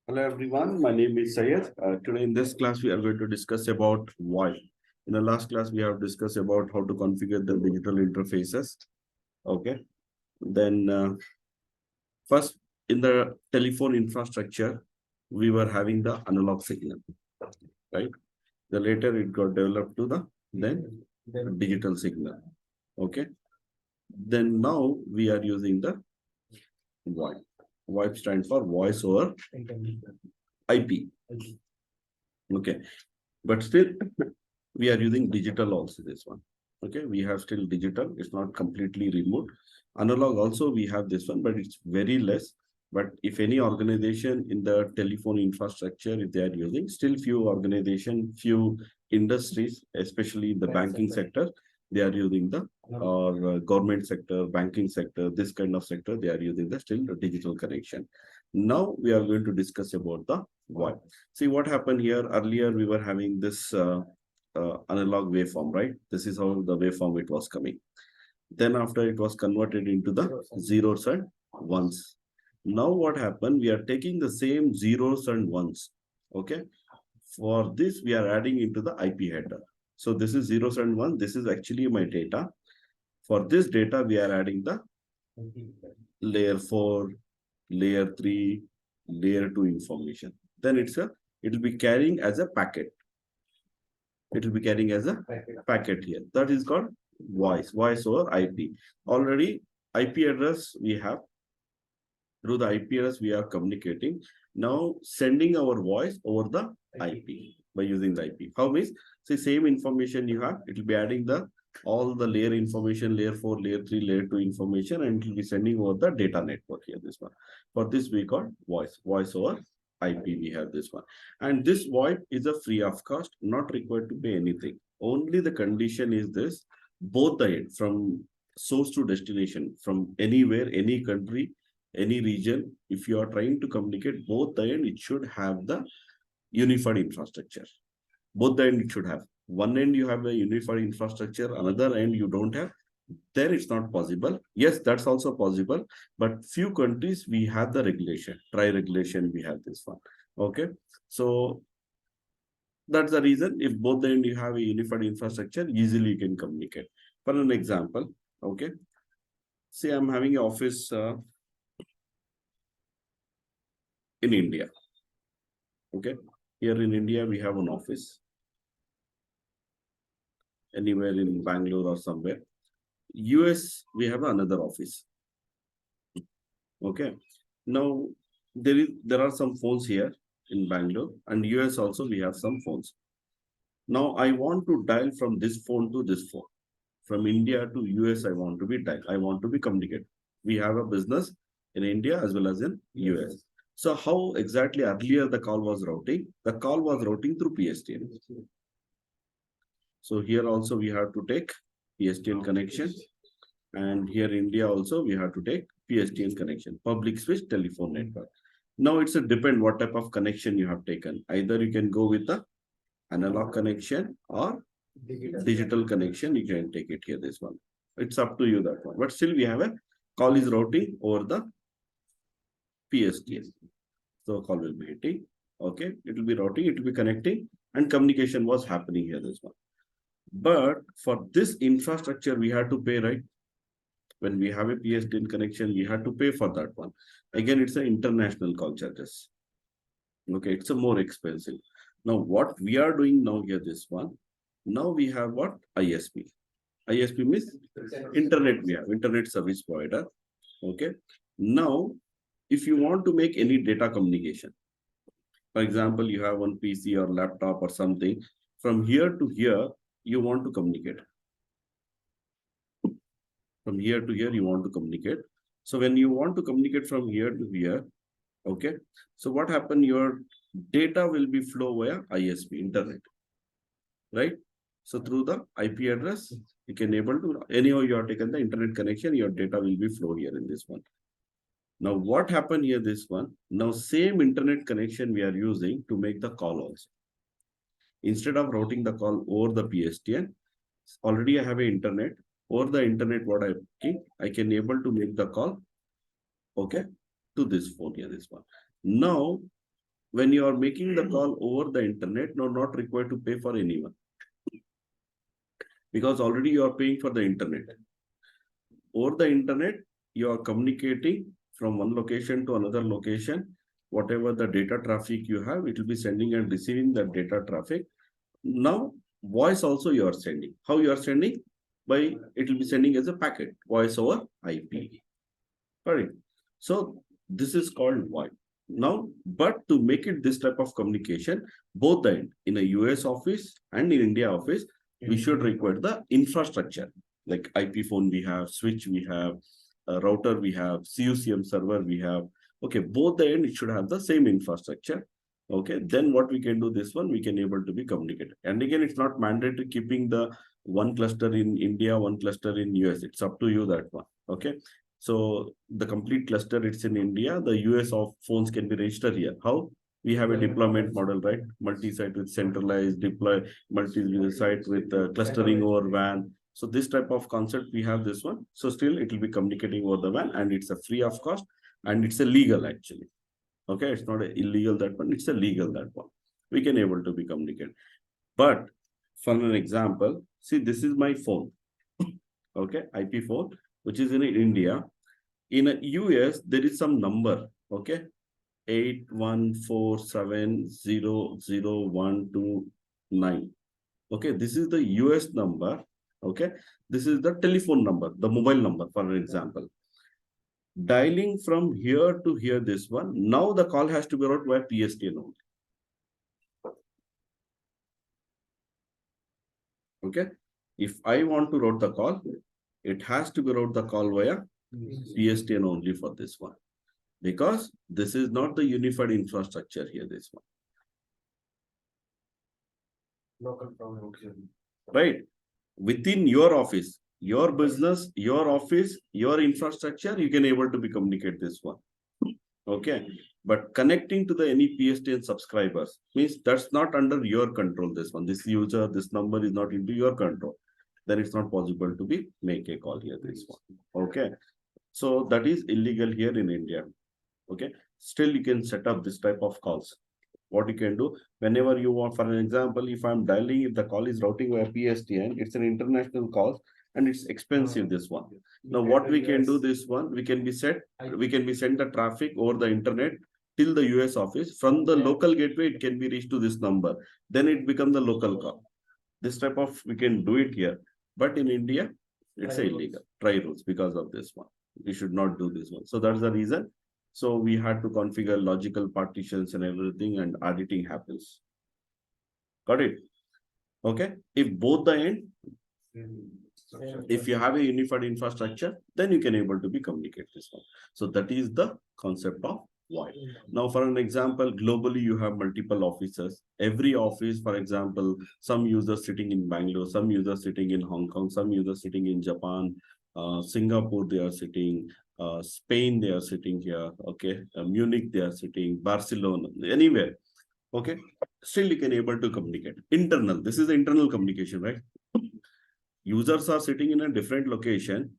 Hello everyone, my name is Sayed. Today in this class we are going to discuss about VoIP. In the last class we have discussed about how to configure the digital interfaces. Okay. Then first in the telephone infrastructure we were having the analog signal, right? The later it got developed to the then digital signal. Okay. Then now we are using the VoIP. VoIP stands for voice over IP. Okay. But still we are using digital also this one. Okay, we have still digital, it's not completely removed. Analog also we have this one, but it's very less. But if any organization in the telephone infrastructure, if they are using, still few organization, few industries, especially in the banking sector, they are using the or government sector, banking sector, this kind of sector, they are using the still the digital connection. Now we are going to discuss about the why. See what happened here. Earlier we were having this analog waveform, right? This is how the waveform it was coming. Then after it was converted into the zeros and ones. Now what happened? We are taking the same zeros and ones. Okay. For this, we are adding into the IP header. So this is zeros and ones. This is actually my data. For this data, we are adding the layer 4, layer 3, layer 2 information. Then it will be carrying as a packet. It will be carrying as a packet here. That is called voice over IP. Already IP address we have. Through the IP address we are communicating. Now sending our voice over the IP by using the IP. How means, see, same information you have, it will be adding the all the layer information, layer 4, layer 3, layer 2 information, and it will be sending over the data network here, this one. For this we call voice over IP, we have this one. And this VoIP is a free of cost, not required to pay anything. Only the condition is this, both the end, from source to destination, from anywhere, any country, any region, if you are trying to communicate both the end, it should have the unified infrastructure. Both the end it should have. One end you have a unified infrastructure, another end you don't have. There it's not possible. Yes, that's also possible, but few countries we have the regulation, tri-regulation, we have this one. Okay, so that's the reason. If both the end you have a unified infrastructure, easily you can communicate. For an example, okay, say I'm having an office in India. Okay, here in India we have an office anywhere in Bangalore or somewhere. US we have another office. Okay, now there are some phones here in Bangalore, and US also we have some phones. Now I want to dial from this phone to this phone. From India to US, I want to be dial. I want to be communicated. We have a business in India as well as in US. So how exactly earlier the call was routing? The call was routing through PSTN. So here also we have to take PSTN connection. And here India also we have to take PSTN connection, public switch telephone network. Now it's a depend what type of connection you have taken. Either you can go with the analog connection or digital connection. You can take it here, this one. It's up to you, that one. But still we have a call is routing over the PSTN. So call will be hitting. Okay, it will be routing, it will be connecting, and communication was happening here, this one. But for this infrastructure, we have to pay, right? When we have a PSTN connection, we have to pay for that one. Again, it's an international call charges. Okay, it's a more expensive. Now, what we are doing now here, this one, now we have what? ISP. ISP means internet, we have internet service provider. Okay. Now, if you want to make any data communication, for example, you have one PC or laptop or something, from here to here, you want to communicate. From here to here, you want to communicate. So when you want to communicate from here to here, okay, so what happened? Your data will be flow via ISP, internet, right? So through the IP address, you can able to, anyhow you have taken the internet connection, your data will be flow here in this one. Now what happened here, this one, now same internet connection we are using to make the call also. Instead of routing the call over the PSTN, already I have an internet. Over the internet, what I can able to make the call, okay, to this phone here, this one. Now, when you are making the call over the internet, you're not required to pay for anyone because already you are paying for the internet. Over the internet, you are communicating from one location to another location. Whatever the data traffic you have, it will be sending and receiving that data traffic. Now, voice also you are sending. How you are sending? By it will be sending as a packet, voice over IP. Correct. So this is called VoIP. Now, but to make it this type of communication, both the end, in a US office and in India office, we should require the infrastructure like IP phone we have, switch we have, router we have, CUCM server we have. Okay, both the end it should have the same infrastructure. Okay, then what we can do this one, we can able to be communicated. And again, it's not mandatory keeping the one cluster in India, one cluster in US. It's up to you that one. Okay. So the complete cluster, it's in India. The US of phones can be registered here. How? We have a deployment model, right? Multi-site with centralized deploy, multi-site with clustering over WAN. So this type of concept, we have this one. So still it will be communicating over the WAN and it's a free of cost and it's a legal actually. Okay, it's not a illegal that one, it's a legal that one. We can able to be communicated. But for an example, see, this is my phone. Okay, IP phone, which is in India. In a US, there is some number, okay? 8147000129. Okay, this is the US number. Okay, this is the telephone number, the mobile number, for an example. Dialing from here to here, this one. Now the call has to be routed via PSTN only. Okay, if I want to route the call, it has to be routed the call via PSTN only for this one. Because this is not the unified infrastructure here, this one. Local problem. Right? Within your office, your business, your office, your infrastructure, you can able to be communicate this one. Okay. But connecting to the any PSTN subscribers means that's not under your control, this one. This user, this number is not into your control. Then it's not possible to be make a call here, this one. Okay. So that is illegal here in India. Okay, still you can set up this type of calls. What you can do whenever you want, for an example, if I'm dialing, if the call is routing via PSTN, it's an international call and it's expensive, this one. Now what we can do this one, we can be sent the traffic over the internet till the US office. From the local gateway, it can be reached to this number. Then it becomes the local call. This type of, we can do it here. But in India, it's illegal. Try rules because of this one. We should not do this one. So that's the reason. So we had to configure logical partitions and everything, and auditing happens. Got it? Okay. If both the end, if you have a unified infrastructure, then you can able to be communicate this one. So that is the concept of VoIP. Now, for an example, globally, you have multiple offices. Every office, for example, some users sitting in Bangalore, some users sitting in Hong Kong, some users sitting in Japan, Singapore, they are sitting, Spain, they are sitting here, okay, Munich, they are sitting, Barcelona, anywhere, okay. Still, you can able to communicate. Internal, this is the internal communication, right? Users are sitting in a different location,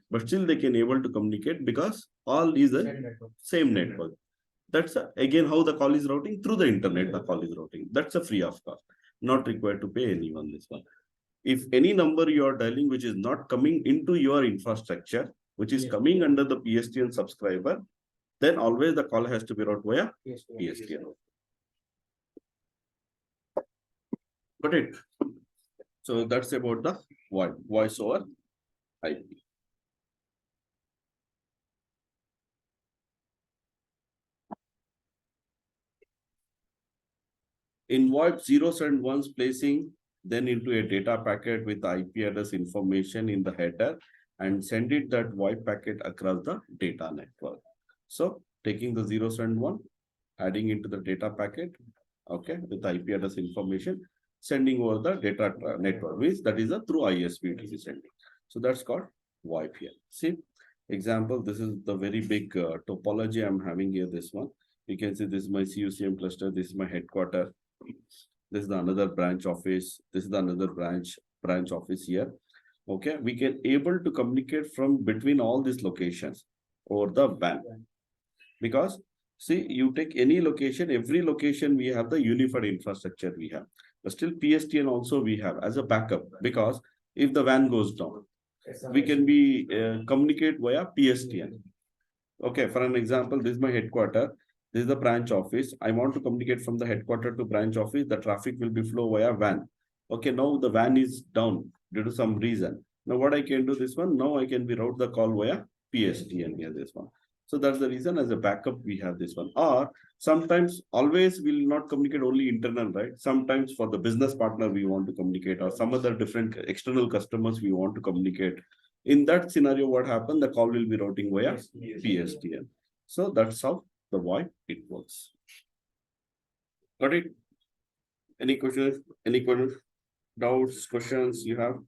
but still they can able to communicate because all is the same network. That's again how the call is routing through the internet. The call is routing. That's a free of cost, not required to pay anyone this one. If any number you are dialing which is not coming into your infrastructure, which is coming under the PSTN subscriber, then always the call has to be routed via PSTN. Got it? So that's about the voice over IP. In VoIP, zeros and ones placing then into a data packet with IP address information in the header and send it that VoIP packet across the data network. So taking the zeros and one, adding into the data packet, okay, with the IP address information, sending over the data network, means that is a through ISP it is sending. So that's called VoIP here. See, example, this is the very big topology I'm having here, this one. You can see this is my CUCM cluster, this is my headquarter. This is the another branch office. This is the another branch office here. Okay, we can able to communicate from between all these locations over the WAN because See, you take any location, every location we have the unified infrastructure we have. But still PSTN also we have as a backup, because if the van goes down, we can be communicate via PSTN. Okay, for an example, this is my headquarter. This is the branch office. I want to communicate from the headquarter to branch office. The traffic will be flow via van. Okay, now the van is down due to some reason. Now what I can do this one, now I can be route the call via PSTN here this one. So that's the reason as a backup we have this one. Or sometimes always we'll not communicate only internal, right? Sometimes for the business partner we want to communicate, or some other different external customers we want to communicate. In that scenario, what happened? The call will be routing via PSTN. So that's how the VoIP it works. Got it? Any questions? Any questions? Doubts, questions you have?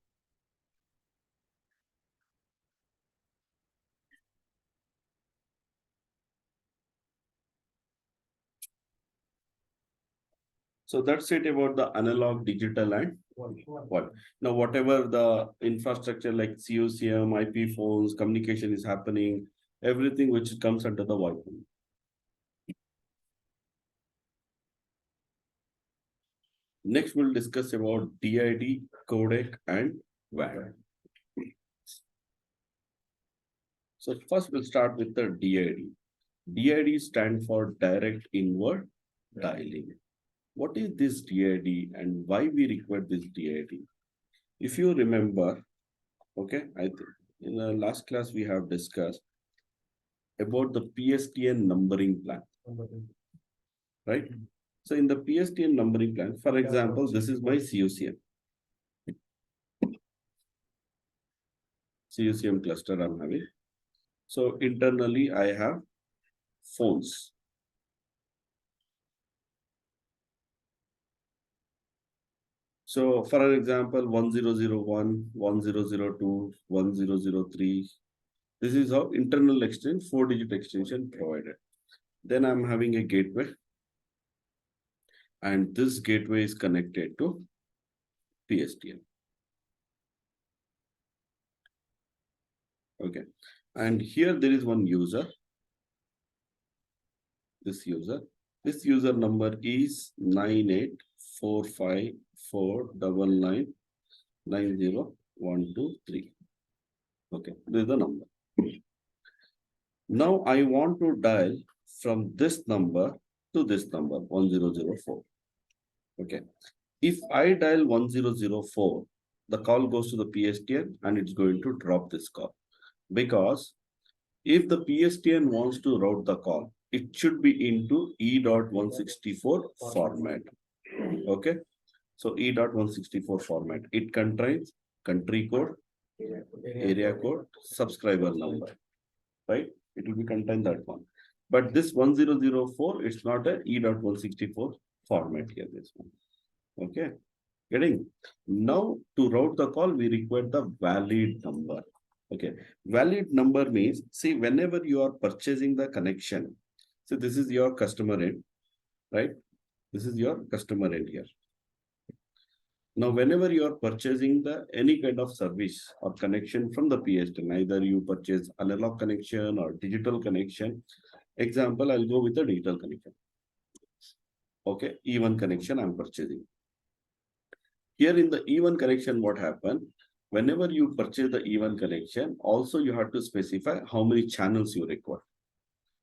So that's it about the analog, digital, and VoIP. Now, whatever the infrastructure like COCM, IP phones, communication is happening, everything which comes under the VoIP. Next, we'll discuss about DID, codec, and WAN. So first we'll start with the DID. DID stand for direct inward dialing. What is this DID and why we require this DID? If you remember, okay, I think in the last class we have discussed about the PSTN numbering plan, right? So in the PSTN numbering plan, for example, this is my COCM. COCM cluster I'm having. So internally I have phones. So for an example, 1001, 1002, 1003. This is how internal extension, 4-digit extension provided. Then I'm having a gateway. And this gateway is connected to PSTN. Okay. And here there is one user. This user number is 984549990123. Okay, this is the number. Now I want to dial from this number to this number 1004. Okay. If I dial 1004, the call goes to the PSTN and it's going to drop this call. Because if the PSTN wants to route the call, it should be into E.164 format. Okay. So E.164 format. It contains country code, area code, subscriber number. Right? It will be contain that one. But this 1004, it's not a E.164 format here, this one. Okay. Getting? Now to route the call, we require the valid number. Okay. Valid number means, see, whenever you are purchasing the connection, so this is your customer end, right? This is your customer end here. Now, whenever you are purchasing the any kind of service or connection from the PSTN, either you purchase analog connection or digital connection. Example, I'll go with the digital connection. Okay, E1 connection I'm purchasing. Here in the E1 connection, what happened? Whenever you purchase the E1 connection, also you have to specify how many channels you require.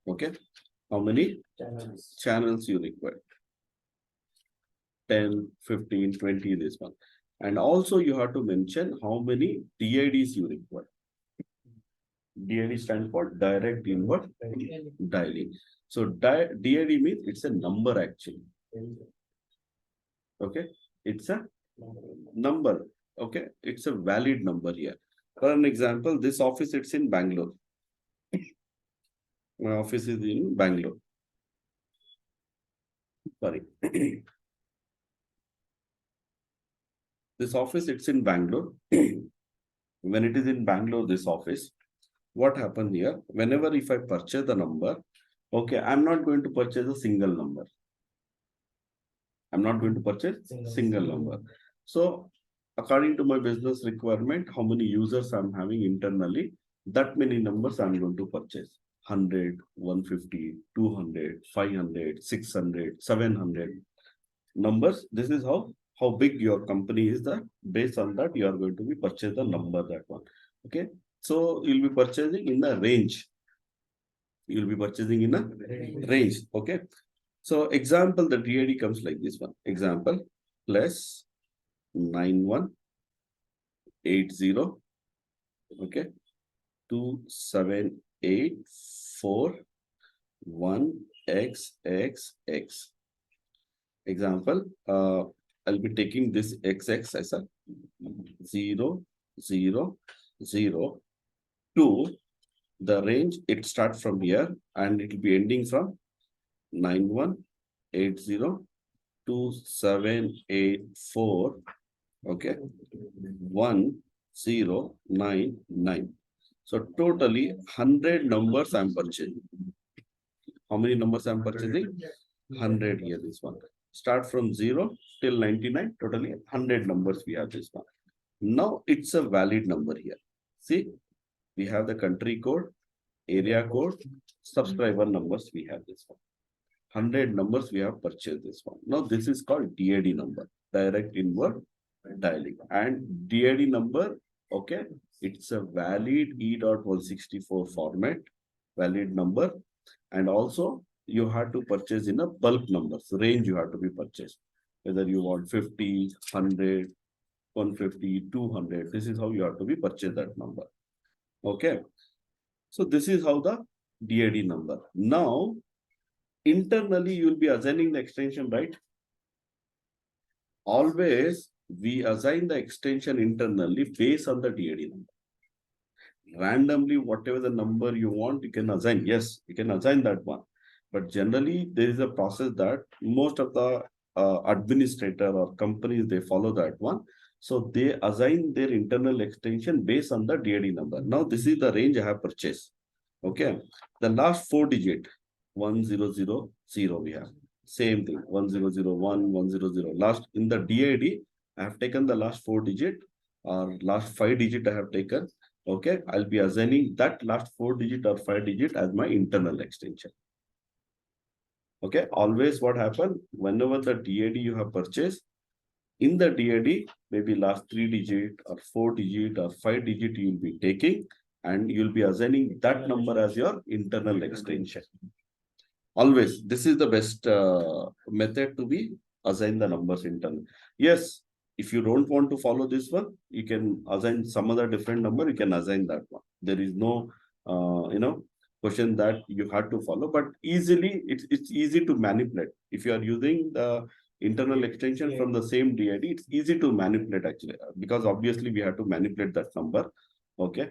Okay, how many channels you require? 10, 15, 20, this one. And also you have to mention how many DIDs you require. DID stands for direct inward dialing. So DID means it's a number actually. Okay, it's a number. Okay, it's a valid number here. For an example, this office, it's in Bangalore. My office is in Bangalore. Sorry. This office, it's in Bangalore. When it is in Bangalore, this office, what happened here? Whenever if I purchase the number, okay, I'm not going to purchase a single number. I'm not going to purchase single number. So according to my business requirement, how many users I'm having internally, that many numbers I'm going to purchase. 100, 150, 200, 500, 600, 700 numbers. This is how big your company is. That based on that you are going to be purchase the number, that one. Okay, so you'll be purchasing in the range. You'll be purchasing in a range. Okay, so example, the DID comes like this one. Example, plus 9180, okay, 27841xxx. Example, I'll be taking this xx as a 0, 0, 0, 2. The range, it starts from here and it will be ending from 91802784, okay, 1099. So totally 100 numbers I'm purchasing. How many numbers I'm purchasing? 100 here, this one. Start from 0 till 99, totally 100 numbers we have this one. Now it's a valid number here. See, we have the country code, area code, subscriber numbers, we have this one. 100 numbers we have purchased this one. Now this is called DID number, direct inward dialing. And DID number, okay, it's a valid E.164 format, valid number. And also you have to purchase in a bulk numbers, range you have to be purchased. Whether you want 50, 100, 150, 200, this is how you have to be purchased that number. Okay. So this is how the DID number. Now, internally, you will be assigning the extension, right? Always we assign the extension internally based on the DID number. Randomly, whatever the number you want, you can assign. Yes, you can assign that one. But generally, there is a process that most of the administrator or companies, they follow that one. So they assign their internal extension based on the DID number. Now, this is the range I have purchased. Okay. The last 4 digit, 1000, we have. Same thing, 1001, 100. Last in the DID, I have taken the last 4 digit or last 5 digit I have taken. Okay, I'll be assigning that last 4 digit or 5 digit as my internal extension. Okay, always what happen, whenever the DID you have purchased, in the DID, maybe last 3 digit or 4 digit or 5 digit you will be taking, and you'll be assigning that number as your internal extension. Always, this is the best method to be assign the numbers internal. Yes, if you don't want to follow this one, you can assign some other different number, you can assign that one. There is no, question that you have to follow, but easily, it's easy to manipulate. If you are using the internal extension from the same DID, it's easy to manipulate actually, because obviously we have to manipulate that number. Okay.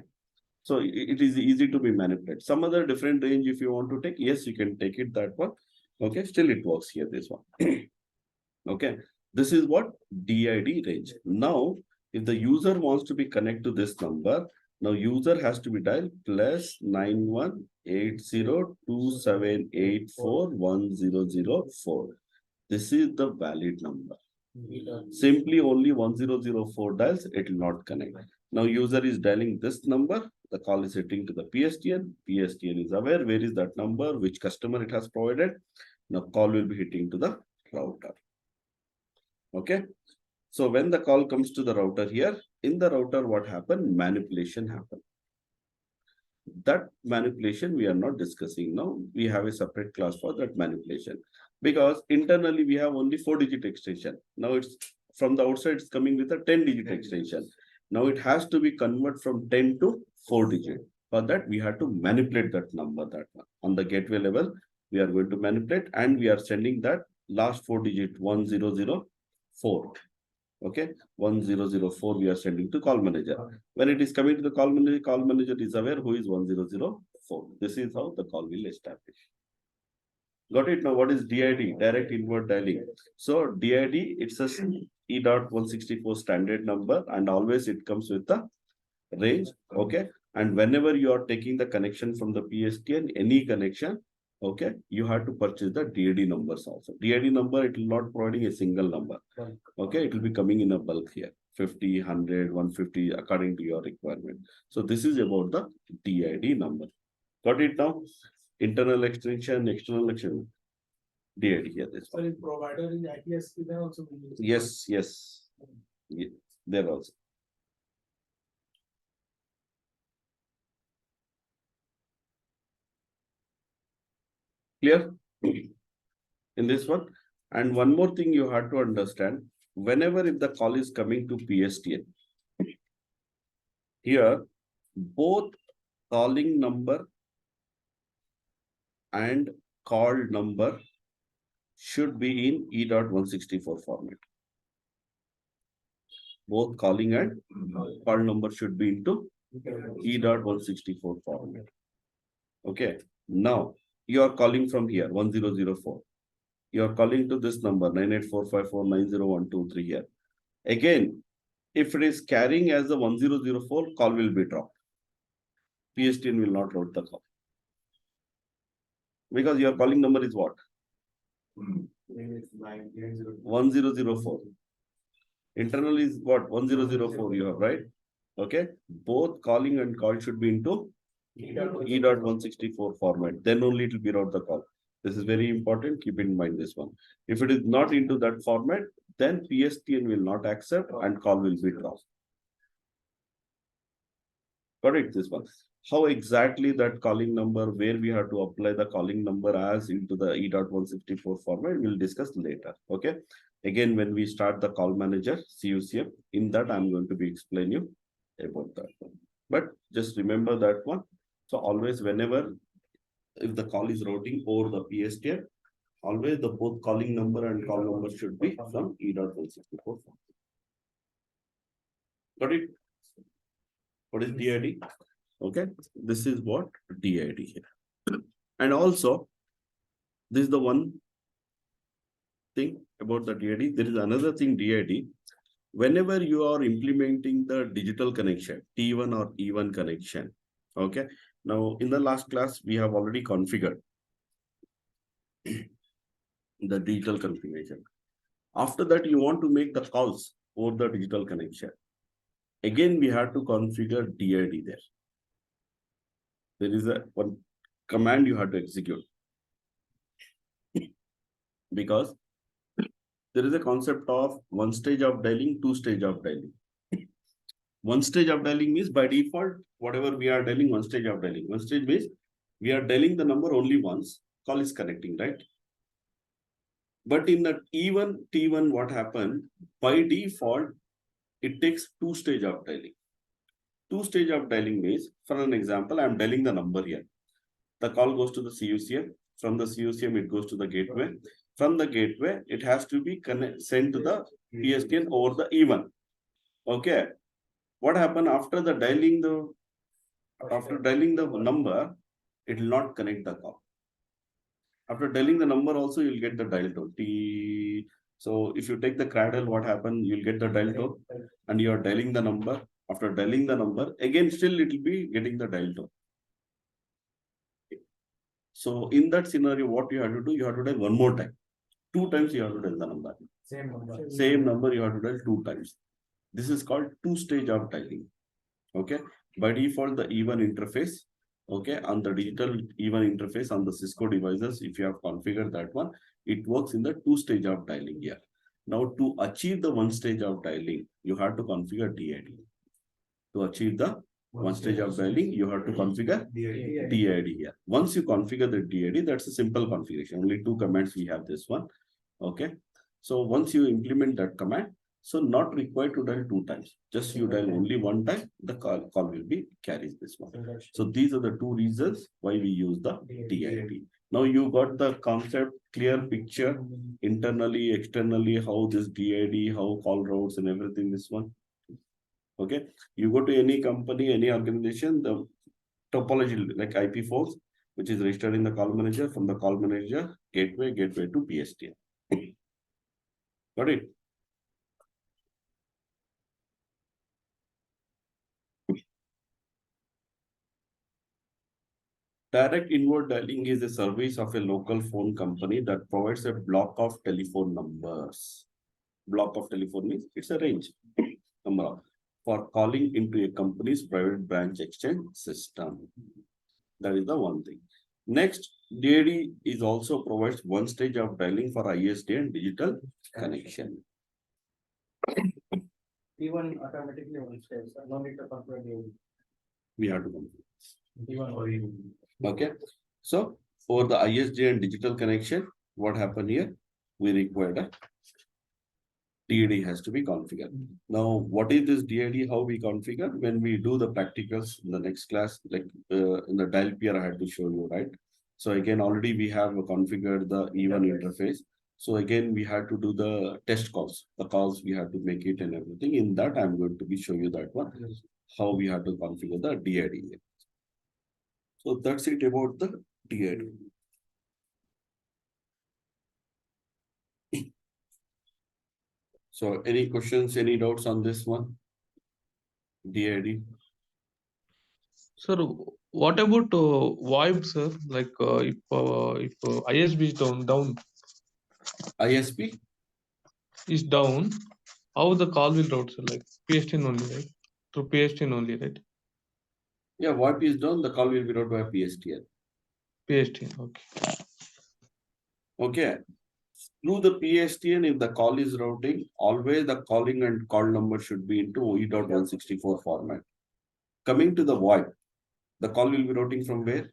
So it is easy to be manipulated. Some other different range, if you want to take, yes, you can take it that one. Okay, still it works here, this one. Okay, this is what DID range. Now, if the user wants to be connected to this number, now user has to be dialed plus 918027841004. This is the valid number. Simply only 1004 dials, it will not connect. Now user is dialing this number, the call is hitting to the PSTN. PSTN is aware where is that number, which customer it has provided. Now call will be hitting to the router. Okay. So when the call comes to the router here, in the router, what happened? Manipulation happened. That manipulation we are not discussing now. We have a separate class for that manipulation, because internally we have only 4 digit extension. Now it's from the outside, it's coming with a 10 digit extension. Now it has to be converted from 10 to 4 digit. For that, we have to manipulate that number, that one. On the gateway level, we are going to manipulate, and we are sending that last 4 digit 1004. Okay, 1004 we are sending to call manager. When it is coming to the call manager is aware who is 1004. This is how the call will establish. Got it? Now, what is DID? Direct inward dialing. So DID, it's a E.164 standard number, and always it comes with the range. Okay. And whenever you are taking the connection from the PSTN, any connection, okay, you have to purchase the DID numbers also. DID number, it will not providing a single number. Okay, it will be coming in a bulk here. 50, 100, 150, according to your requirement. So this is about the DID number. Got it now? Internal extension, external extension. DID here. This So one. if provider is IPSP, then also we use. Yes, yes. Yeah, there also. Clear? In this one. And one more thing you have to understand, whenever if the call is coming to PSTN, here both calling number and call number should be in E.164 format. Both calling and call number should be into E.164 format. Okay. Now you are calling from here 1004. You are calling to this number 984549012 here. Again, if it is carrying as the 1004, call will be dropped. PSTN will not route the call. Because your calling number is what? 1004. Internal is what? 1004 you have, right? Okay. Both calling and call should be into E.164 format. Then only it will be route the call. This is very important. Keep in mind this one. If it is not into that format, then PSTN will not accept and call will be dropped. Got it? This one. How exactly that calling number, where we have to apply the calling number as into the E.164 format, we'll discuss later. Okay. Again, when we start the call manager, CUCM, in that I'm going to be explaining you about that one. But just remember that one. So always whenever if the call is routing over the PSTN, always the both calling number and call number should be from E.164 format. Got it? What is DID? Okay, this is what DID here. And also, this is the one thing about the DID. There is another thing DID. Whenever you are implementing the digital connection, T1 or E1 connection, okay. Now, in the last class, we have already configured the digital configuration. After that, you want to make the calls over the digital connection. Again, we have to configure DID there. There is a one command you have to execute. Because there is a concept of one stage of dialing, two stage of dialing. One stage of dialing means by default, whatever we are dialing, one stage of dialing. One stage means we are dialing the number only once, call is connecting, right? But in the E1, T1, what happened? By default, it takes two stage of dialing. Two stage of dialing means, for an example, I am dialing the number here. The call goes to the CUCM. From the CUCM, it goes to the gateway. From the gateway, it has to be sent to the PSTN over the E1. Okay. What happened after the dialing the number, it will not connect the call. After dialing the number also, you'll get the dial tone. So if you take the cradle, what happened? You'll get the dial tone and you're dialing the number. After dialing the number, again, still it will be getting the dial tone. So in that scenario, what you have to do, you have to dial one more time. Two times you have to dial the number. Same number you have to dial two times. This is called two-stage of dialing. Okay. By default, the E1 interface, okay, on the digital E1 interface on the Cisco devices, if you have configured that one, it works in the two-stage of dialing here. Now, to achieve the one stage of dialing, you have to configure DID. To achieve the one stage of dialing, you have to configure DID here. Once you configure the DID, that's a simple configuration. Only two commands we have this one. Okay. So once you implement that command, so not required to dial two times. Just you dial only one time, the call will be carries this one. So these are the two reasons why we use the DID. Now you got the concept, clear picture, internally, externally, how this DID, how call routes and everything, this one. Okay. You go to any company, any organization, the topology like IP4, which is registered in the call manager, from the call manager, gateway to PSTN. Got it? Direct inward dialing is a service of a local phone company that provides a block of telephone numbers. Block of telephone means it's a range number for calling into a company's private branch exchange system. That is the one thing. Next, DAD is also provides one stage of dialing for ISD and digital connection. Even automatically one stage, no need to configure the. We have to configure. Even or even. Okay. So for the ISD and digital connection, what happened here? We require a DAD has to be configured. Now, what is this DAD? How we configure? When we do the practicals in the next class, like in the dial peer, I had to show you, right? So again, already we have configured the even interface. So again, we had to do the test calls. The calls we had to make it and everything. In that, I'm going to be show you that one, how we have to configure the DAD. So that's it about the DAD. So any questions, any doubts on this one? DAD. Sir, what about VoIP, sir? Like if ISB is down ISP? is down, how the call will route, sir? Like PSTN only, right? Through PSTN only, right? Yeah, VoIP is done, the call will be routed by PSTN. PSTN, okay. Okay. Through the PSTN, if the call is routing, always the calling and call number should be into E.164 format. Coming to the VoIP, the call will be routing from where?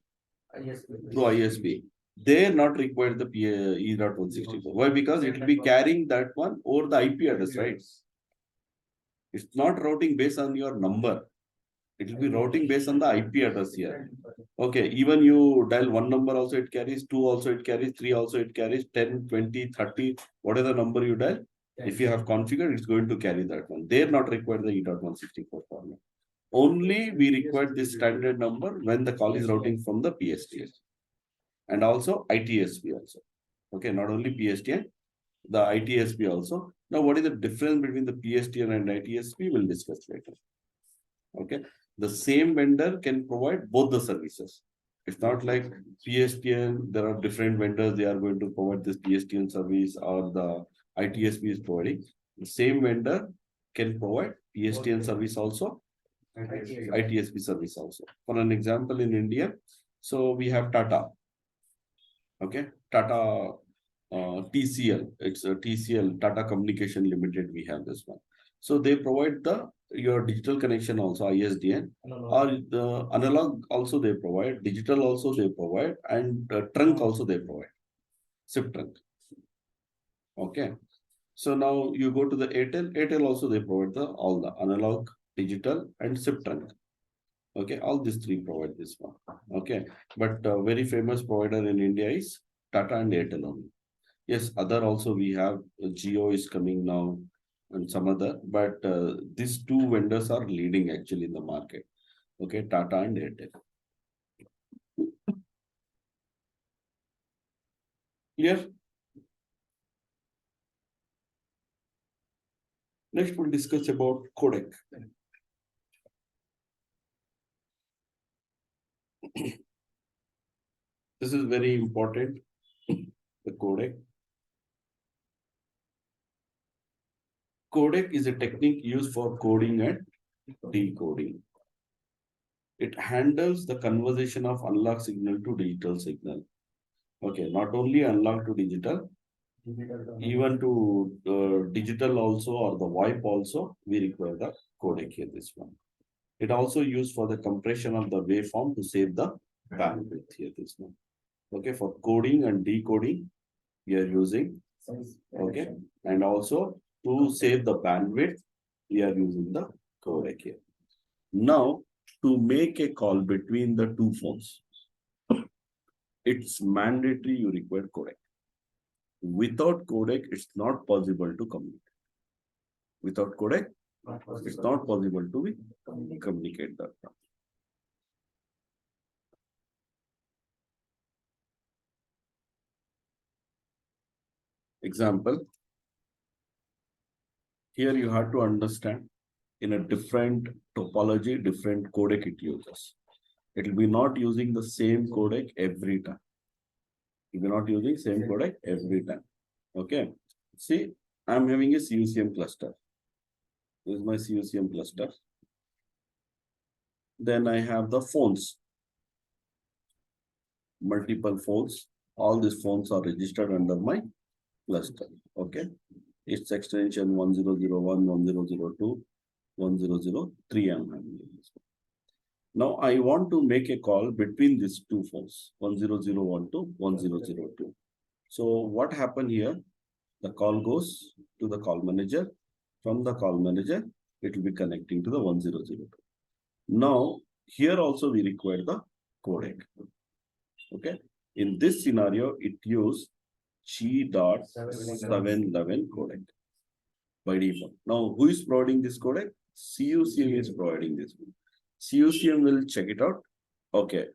Through ISP. They not require the E.164. Why? Because it will be carrying that one over the IP address, right? It's not routing based on your number. It will be routing based on the IP address here. Okay, even you dial one number also it carries, two also it carries, three also it carries, 10, 20, 30, whatever the number you dial. If you have configured, it's going to carry that one. They're not required the E.164 format. Only we require this standard number when the call is routing from the PSTN. And also ITSP also. Okay, not only PSTN, the ITSP also. Now, what is the difference between the PSTN and ITSP? We'll discuss later. Okay, the same vendor can provide both the services. It's not like PSTN, there are different vendors, they are going to provide this PSTN service or the ITSP is providing. The same vendor can provide PSTN service also, ITSP service also. For an example, in India, so we have Tata. Okay, Tata TCL, it's a TCL, Tata Communication Limited, we have this one. So they provide your digital connection also, ISDN, or the analog also they provide, digital also they provide, and trunk also they provide, SIP trunk. Okay. So now you go to the Airtel also they provide all the analog, digital, and SIP trunk. Okay, all these three provide this one. Okay, but very famous provider in India is Tata and Airtel only. Yes, other also we have Jio is coming now and some other, but these two vendors are leading actually in the market. Okay, Tata and Airtel. Clear? Next, we'll discuss about codec. This is very important, the codec. Codec is a technique used for coding and decoding. It handles the conversion of analog signal to digital signal. Okay, not only analog to digital, even to digital also or the VoIP also, we require the codec here, this one. It also used for the compression of the waveform to save the bandwidth here, this one. Okay, for coding and decoding, we are using, okay, and also to save the bandwidth, we are using the codec here. Now, to make a call between the two phones, it's mandatory you require codec. Without codec, it's not possible to communicate. Without codec, it's not possible to communicate that. Example, here you have to understand in a different topology, different codec it uses. It will be not using the same codec every time. It will be not using same codec every time. Okay. See, I'm having a CUCM cluster. This is my CUCM cluster. Then I have the phones. multiple phones. All these phones are registered under my cluster. Okay. Its extension 1001, 1002, 1003. I'm having this one. Now I want to make a call between these two phones, 10001 to 1002. So what happened here? The call goes to the call manager. From the call manager, it will be connecting to the 1002. Now, here also we require the codec. Okay. In this scenario, it used G.711 codec by default. Now, who is providing this codec? CUCM is providing this one. CUCM will check it out. Okay.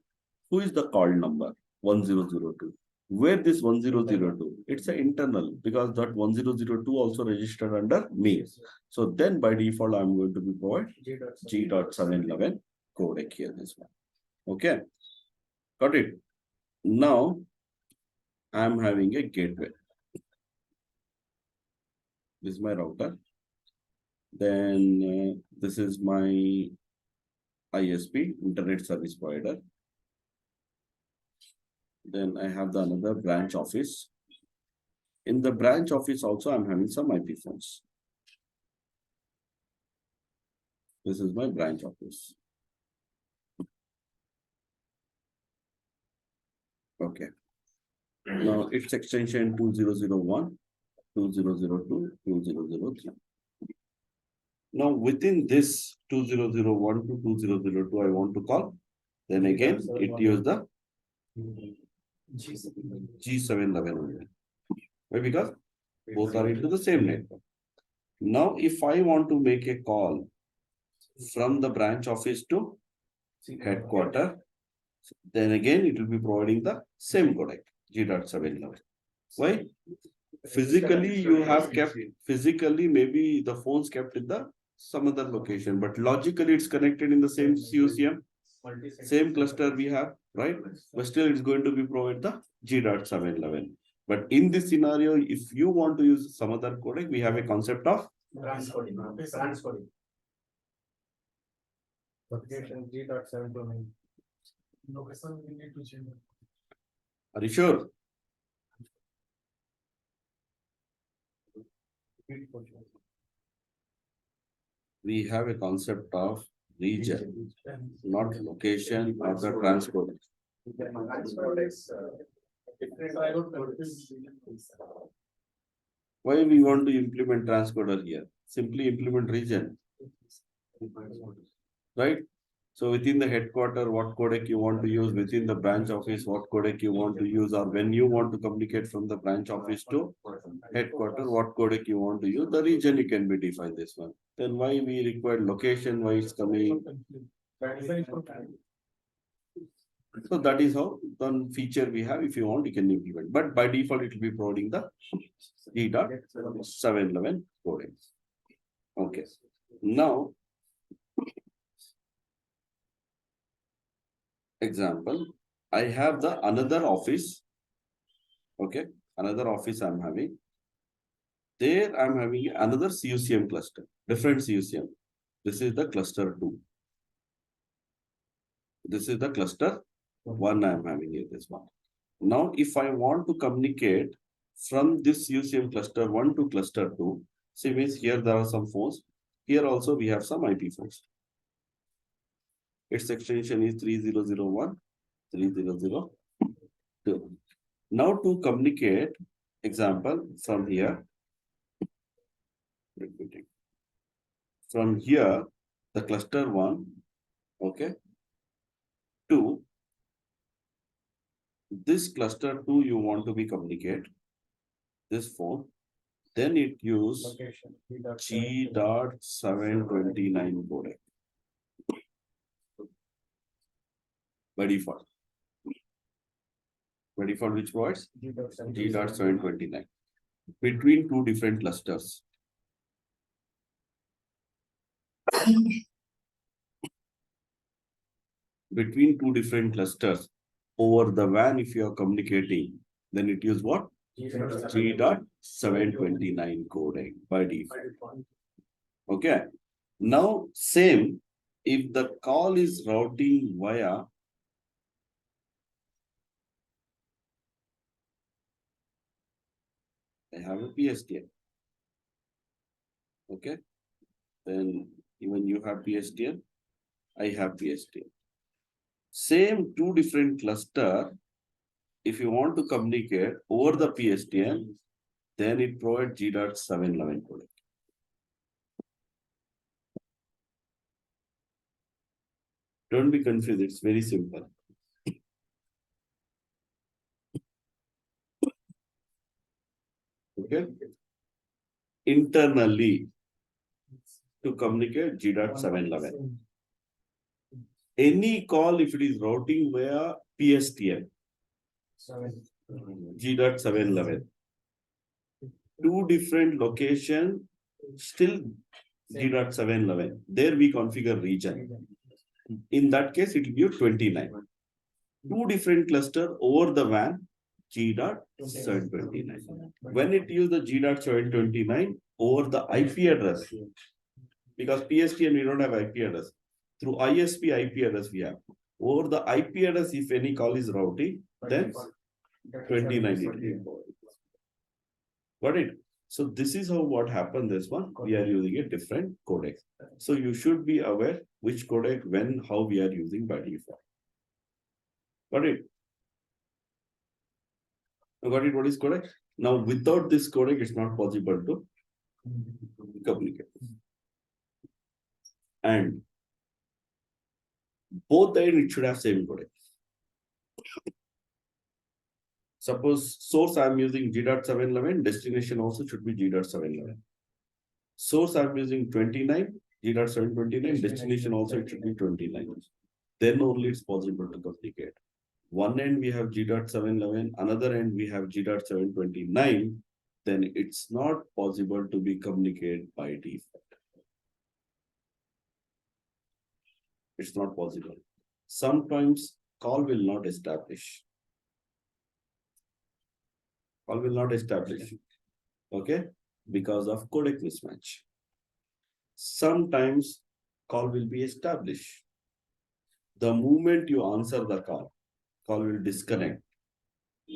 Who is the call number? 1002. Where this 1002? It's an internal because that 1002 also registered under me. So then by default, I'm going to be provide G.711 codec here, this one. Okay. Got it. Now I'm having a gateway. This is my router. Then this is my ISP, Internet Service Provider. Then I have the another branch office. In the branch office also, I'm having some IP phones. This is my branch office. Okay. Now its extension 2001, 2002, 2003. Now within this 2001 to 2002, I want to call. Then again, it use the G711 only. Why? Because both are into the same network. Now, if I want to make a call from the branch office to headquarter, then again it will be providing the same codec, G.711. Why? Physically, you have kept, physically, maybe the phone's kept in the some other location, but logically it's connected in the same CUCM, same cluster we have, right? But still it's going to be provided the G.711. But in this scenario, if you want to use some other codec, we have a concept of transcoding. Application G.729. Location we need to change. Are you sure? We have a concept of region, not location or the transcode. Why we want to implement transcoder here? Simply implement region, right? So within the headquarter, what codec you want to use, within the branch office, what codec you want to use, or when you want to communicate from the branch office to headquarter, what codec you want to use, the region you can be defined this one. Then why we require location, why it's coming. So that is how the feature we have. If you want, you can implement. But by default, it will be providing the G.711 codec. Okay. Now, example, I have the another office. Okay, another office I'm having. There I'm having another CUCM cluster, different CUCM. This is the cluster 2. This is the cluster 1 I'm having here, this one. Now, if I want to communicate from this CUCM cluster 1 to cluster 2, see means here there are some phones. Here also we have some IP phones. Its extension is 3001, 3002. Now to communicate, example, from here, from here, the cluster 1, okay, to this cluster 2 you want to be communicate, this phone, then it use G.729 codec by default. By default, which provides G.729 between two different clusters. Between two different clusters over the WAN, if you are communicating, then it use what? G.729 codec by default. Okay. Now, same, if the call is routing via I have a PSTN. Okay. Then even you have PSTN, I have PSTN. Same two different cluster. If you want to communicate over the PSTN, then it provides G.711 codec. Don't be confused, it's very simple. Okay. Internally, to communicate G.711. Any call, if it is routing via PSTN, G.711. Two different location, still G.711. There we configure region. In that case, it will be 29. Two different cluster over the WAN, G.729. When it use the G.729 over the IP address, because PSTN we don't have IP address. Through ISP IP address we have. Over the IP address, if any call is routing, then 29. Got it? So this is how what happened this one. We are using a different codec. So you should be aware which codec, when, how we are using by default. Got it? Got it? What is codec? Now without this codec, it's not possible to communicate. And both the end it should have same codec. Suppose source I am using G.711, destination also should be G.711. Source I am using 29, G.729, destination also it should be 29. Then only it's possible to communicate. One end we have G.711, another end we have G.729, then it's not possible to be communicated by default. It's not possible. Sometimes call will not establish. Call will not establish. Okay? Because of codec mismatch. Sometimes call will be established. The moment you answer the call will disconnect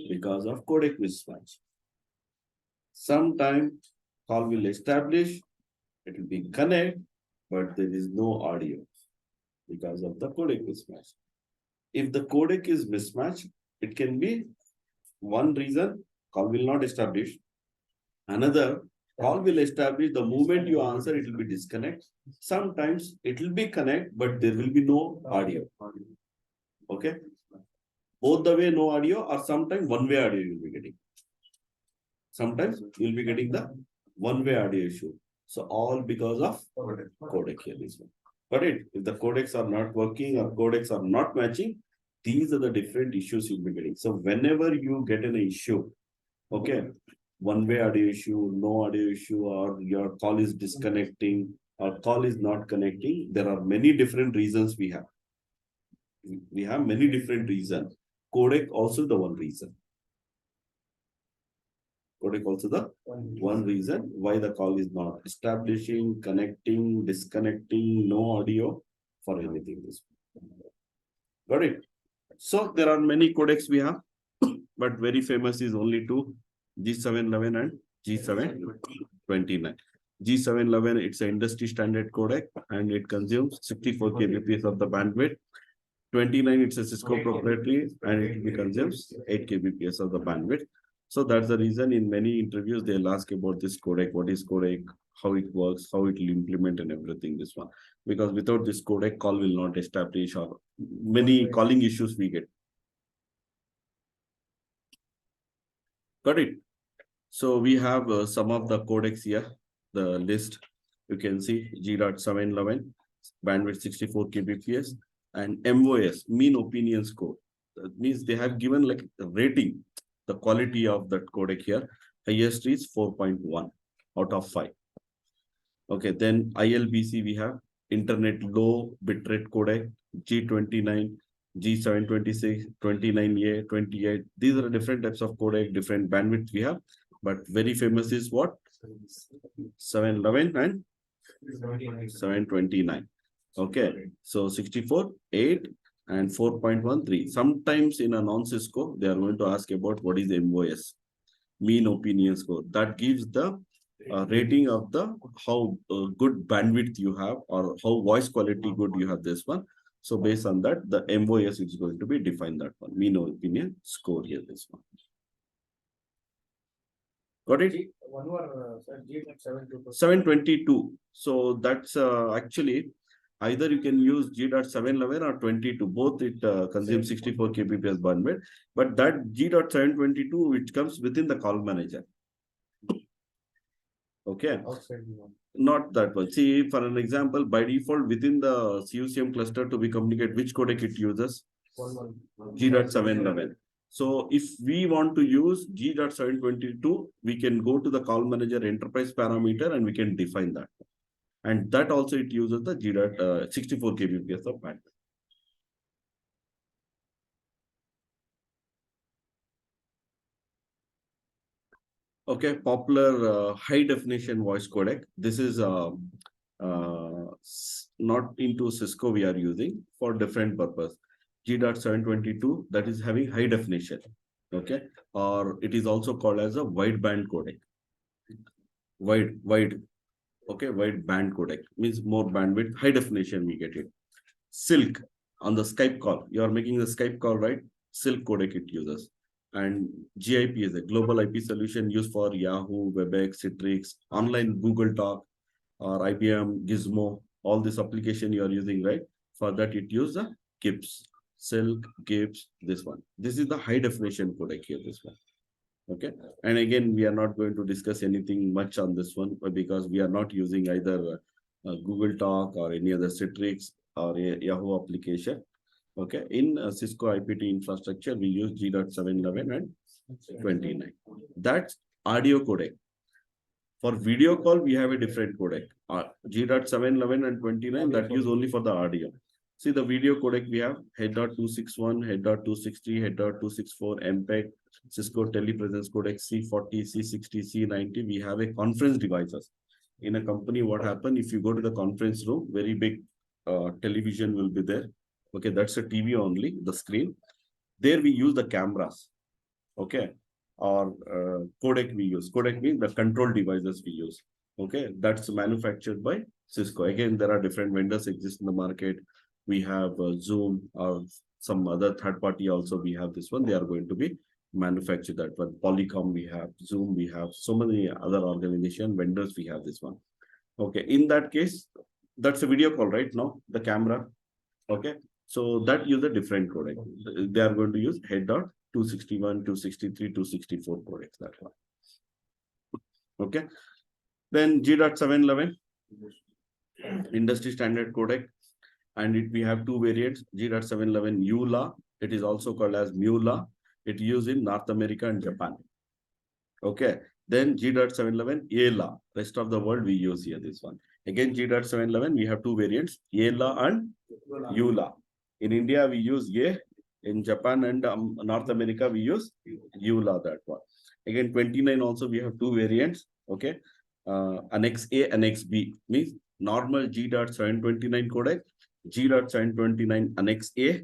because of codec mismatch. Sometimes call will establish, it will be connect, but there is no audio because of the codec mismatch. If the codec is mismatched, it can be one reason, call will not establish. Another, call will establish, the moment you answer, it will be disconnect. Sometimes it will be connect, but there will be no audio. Okay? Both the way no audio, or sometimes one-way audio you will be getting. Sometimes you will be getting the one-way audio issue. So all because of codec here is one. But if the codecs are not working or codecs are not matching, these are the different issues you'll be getting. So whenever you get an issue, okay, one-way audio issue, no audio issue, or your call is disconnecting or call is not connecting, there are many different reasons we have. We have many different reasons. Codec also the one reason. Codec also the one reason why the call is not establishing, connecting, disconnecting, no audio for anything. Got it? So there are many codecs we have, but very famous is only two, G711 and G729. G711, it's an industry standard codec and it consumes 64 kbps of the bandwidth. 29, it's a Cisco proprietary and it consumes 8 kbps of the bandwidth. So that's the reason in many interviews they'll ask about this codec, what is codec, how it works, how it will implement and everything, this one. Because without this codec, call will not establish or many calling issues we get. Got it? So we have some of the codecs here, the list. You can see G.711, bandwidth 64 kbps, and MOS, mean opinion score. That means they have given like a rating, the quality of that codec here. Highest is 4.1 out of 5. Okay, then ILBC we have internet low bitrate codec, G29, G726, 29A, 28. These are different types of codec, different bandwidth we have. But very famous is what? 711 and 729. Okay, so 64, 8 and 4.13. Sometimes in a non-Cisco, they are going to ask about what is MOS. mean opinion score. That gives the rating of the how good bandwidth you have or how voice quality good you have this one. So based on that, the MOS is going to be defined that one. Mean opinion score here, this one. Got it? One more, sir, G.722. 722. So that's actually either you can use G.711 or 22. Both it consumes 64 kbps bandwidth. But that G.722, which comes within the call manager. Okay. Outside the one. Not that one. See, for an example, by default, within the CUCM cluster to be communicate, which codec it uses? G.711. So if we want to use G.722, we can go to the call manager enterprise parameter and we can define that. And that also it uses the G.64 kbps of bandwidth. Okay, popular high definition voice codec. This is not into Cisco we are using for different purpose. G.722 that is having high definition. Okay, or it is also called as a wideband codec. Okay, wide band codec means more bandwidth, high definition we get it. Silk on the Skype call. You are making the Skype call, right? Silk codec it uses. And GIP is a global IP solution used for Yahoo, WebEx, Citrix, online Google Talk, or IBM, Gizmo, all this application you are using, right? For that, it uses the GIPS, Silk, GIPS, this one. This is the high definition codec here, this one. Okay. And again, we are not going to discuss anything much on this one because we are not using either Google Talk or any other Citrix or Yahoo application. Okay, in Cisco IPT infrastructure, we use G.711 and 29. That's audio codec. For video call, we have a different codec. G.711 and 29, that use only for the audio. See the video codec we have head.261, head.263, head.264, MPEG, Cisco telepresence codec C40, C60, C90. We have a conference devices. In a company, what happens if you go to the conference room, very big television will be there. Okay, that's a TV only, the screen. There we use the cameras. Okay, or codec we use. Codec means the control devices we use. Okay, that's manufactured by Cisco. Again, there are different vendors exist in the market. We have Zoom or some other third party also. We have this one. They are going to be manufactured that one. Polycom we have, Zoom we have, so many other organization vendors we have this one. Okay, in that case, that's a video call, right? Now the camera. Okay. So that use a different codec. They are going to use head.261, 263, 264 codecs. That one. Okay. Then G.711, industry standard codec. And we have two variants, G.711 EULA. It is also called as MULA. It used in North America and Japan. Okay. Then G.711 ELA. Rest of the world we use here this one. Again, G.711, we have two variants, ELA and EULA. In India, we use A. In Japan and North America, we use EULA, that one. Again, 29 also, we have two variants. Okay. Annex A, Annex B means normal G.729 codec, G.729 Annex A.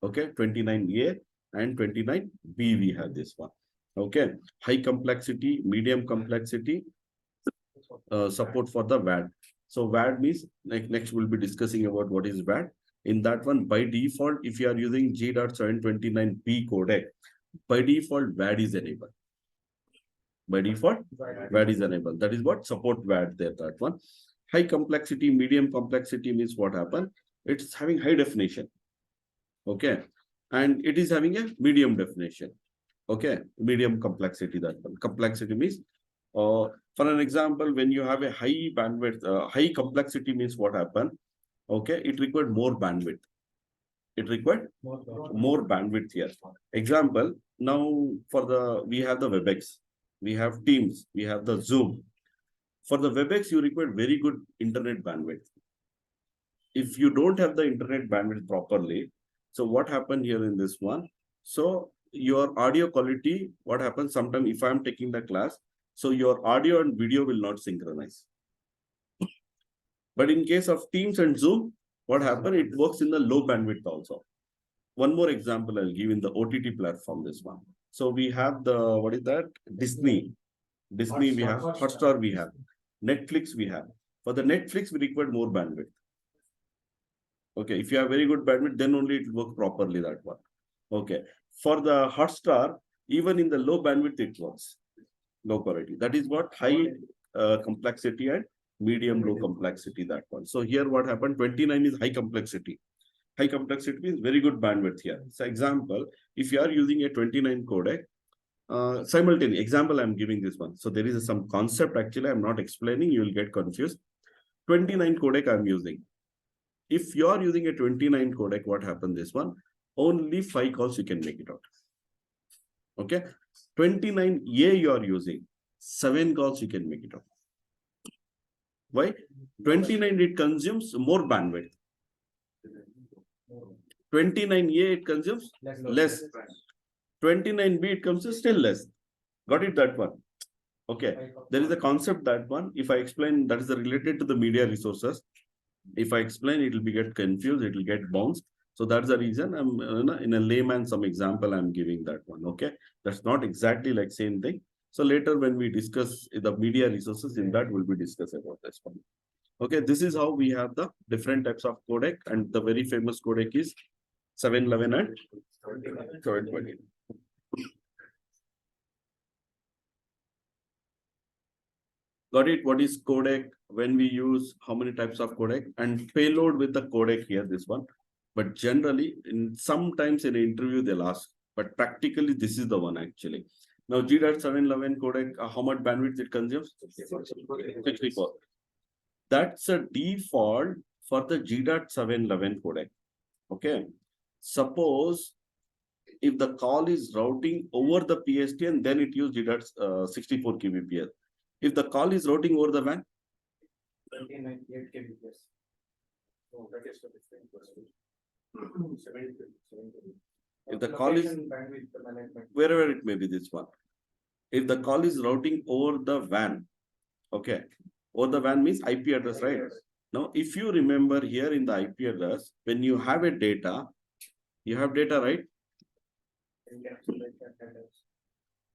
Okay. 29A and 29B, we have this one. Okay. High complexity, medium complexity, support for the WAD. So WAD means, next we'll be discussing about what is WAD. In that one, by default, if you are using G.729B codec, by default, WAD is enabled. By default, WAD is enabled. That is what support WAD there, that one. High complexity, medium complexity means what happened? It's having high definition. Okay. And it is having a medium definition. Okay. Medium complexity, that one. Complexity means, for an example, when you have a high bandwidth, high complexity means what happened? Okay, it required more bandwidth. It required more bandwidth here. Example, now we have the WebEx, we have Teams, we have the Zoom. For the WebEx, you require very good internet bandwidth. If you don't have the internet bandwidth properly, so what happened here in this one? So your audio quality, what happens sometimes if I'm taking the class, so your audio and video will not synchronize. But in case of Teams and Zoom, what happened? It works in the low bandwidth also. One more example I'll give in the OTT platform, this one. So we have what is that? Disney we have, Hotstar we have, Netflix we have. For the Netflix, we require more bandwidth. Okay, if you have very good bandwidth, then only it will work properly, that one. Okay, for the Hotstar, even in the low bandwidth, it works. Low quality. That is what high complexity and medium low complexity, that one. So here what happened, 29 is high complexity. High complexity means very good bandwidth here. So example, if you are using a 29 codec, simultaneous example, I'm giving this one. So there is some concept, actually, I'm not explaining, you will get confused. 29 codec I'm using. If you are using a 29 codec, what happened this one? Only 5 calls you can make it out. Okay. 29A you are using, 7 calls you can make it out. Why? 29 it consumes more bandwidth. 29A it consumes less. 29B it comes still less. Got it, that one? Okay. There is a concept, that one. If I explain, that is related to the media resources. If I explain, it will be get confused, it will get bounced. So that's the reason I'm in a layman, some example I'm giving that one. Okay. That's not exactly like same thing. So later when we discuss the media resources, in that we'll be discuss about this one. Okay. This is how we have the different types of codec, and the very famous codec is 711 and 720. Got it? What is codec? When we use, how many types of codec, and payload with the codec here, this one. But generally, sometimes in an interview they'll ask, but practically this is the one actually. Now G.711 codec, how much bandwidth it consumes? 64. That's a default for the G.711 codec. Okay. Suppose if the call is routing over the PSTN, then it use G.64 kbps. If the call is routing over the WAN, 1998 kbps. So that is the different question. if the call is wherever it may be, this one. If the call is routing over the WAN, okay, over the WAN means IP address, right? Now, if you remember here in the IP address, when you have a data, you have data, right?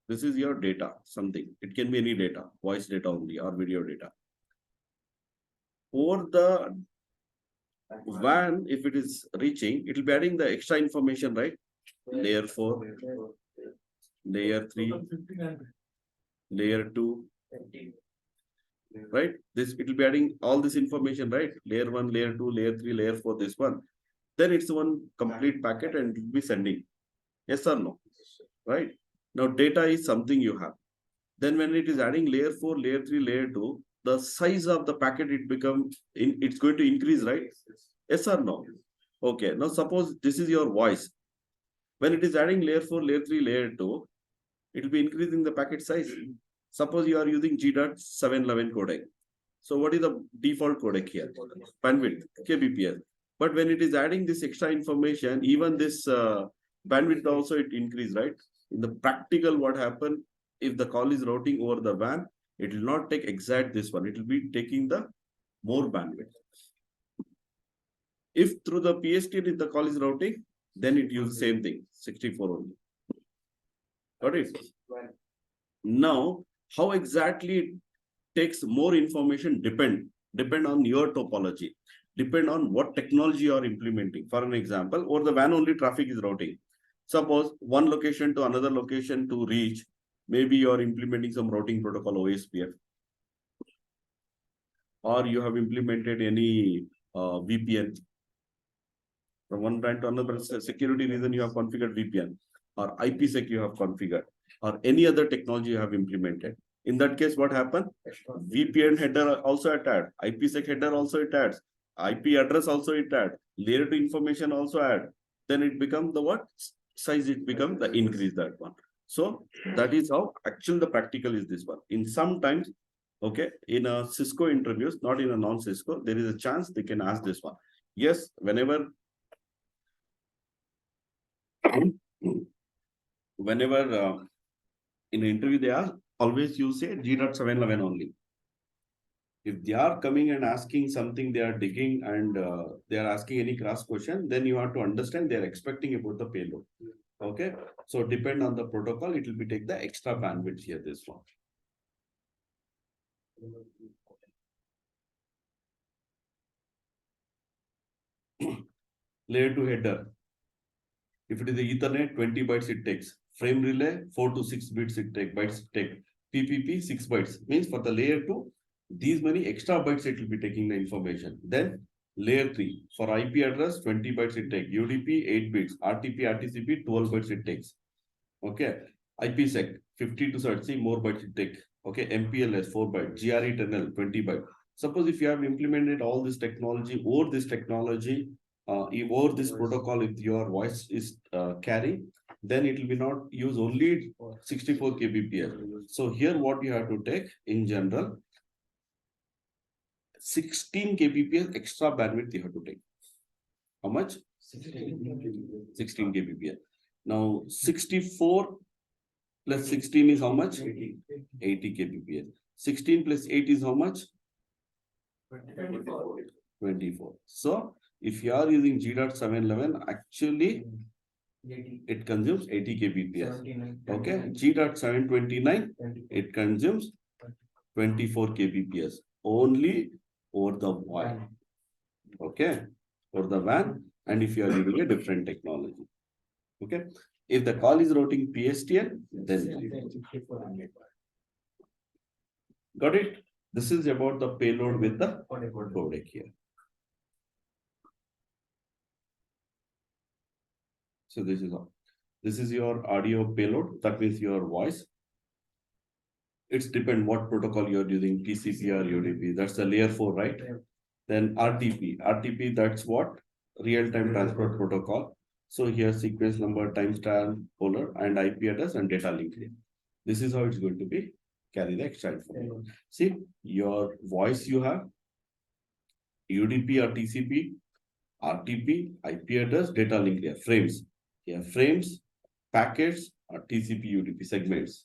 This is your data, something. It can be any data, voice data only or video data. Over the WAN, if it is reaching, it will be adding the extra information, right? Layer 4, layer 3, layer 2, right? This, it will be adding all this information, right? Layer 1, layer 2, layer 3, layer 4, this one. Then it's one complete packet and it will be sending. Yes or no? Right? Now data is something you have. Then when it is adding layer 4, layer 3, layer 2, the size of the packet it's going to increase, right? Yes or no? Okay. Now suppose this is your voice. When it is adding layer 4, layer 3, layer 2, it will be increasing the packet size. Suppose you are using G.711 codec. So what is the default codec here? Bandwidth, kbps. But when it is adding this extra information, even this bandwidth also it increase, right? In the practical, what happened, if the call is routing over the WAN, it will not take exact this one. It will be taking the more bandwidth. If through the PSTN, if the call is routing, then it uses same thing, 64 only. Got it? Now, how exactly it takes more information depend on your topology, depend on what technology you are implementing. For an example, or the WAN only traffic is routing. Suppose one location to another location to reach, maybe you are implementing some routing protocol OSPF, or you have implemented any VPN. From one brand to another, security reason you have configured VPN, or IPsec you have configured, or any other technology you have implemented. In that case, what happened? VPN header also attached, IPsec header also it adds, IP address also it adds, layer 2 information also add. Then it becomes the what size? It becomes the increase, that one. So that is how actual the practical is this one. In sometimes, okay, in a Cisco interviews, not in a non-Cisco, there is a chance they can ask this one. Yes, whenever in an interview they ask, always you say G.711 only. If they are coming and asking something, they are digging and they are asking any cross question, then you have to understand they are expecting about the payload. Okay, so depend on the protocol, it will be take the extra bandwidth here, this one. Layer 2 header. If it is the Ethernet, 20 bytes it takes. Frame relay, 4 to 6 bits it take. PPP, 6 bytes. Means for the layer 2, these many extra bytes it will be taking the information. Then layer 3, for IP address, 20 bytes it takes. UDP, 8 bits. RTP, RTCP, 12 bytes it takes. Okay. IPsec, 50 to 30, more bytes it take. Okay. MPLS, 4 bytes. GRE10L, 20 bytes. Suppose if you have implemented all this technology or this technology, or this protocol, if your voice is carrying, then it will be not use only 64 kbps. So here what you have to take in general, 16 kbps extra bandwidth you have to take. How much? 16 kbps. Now 64 plus 16 is how much? 80 kbps. 16 plus 8 is how much? 24. So if you are using G.711, actually it consumes 80 kbps. Okay, G.729, it consumes 24 kbps only over the WAN. Okay, over the WAN, and if you are using a different technology. Okay, if the call is routing PSTN, then got it. This is about the payload with the codec here. So this is all. This is your audio payload. That means your voice. It's depend what protocol you're using, TCP or UDP. That's the layer 4, right? Then RTP. RTP, that's what? Real-time transport protocol. So here sequence number, timestamp, polar, and IP address and data link. This is how it's going to be carry the extra information. See, your voice you have, UDP or TCP, RTP, IP address, data link here, frames. Here, frames, packets, or TCP, UDP segments.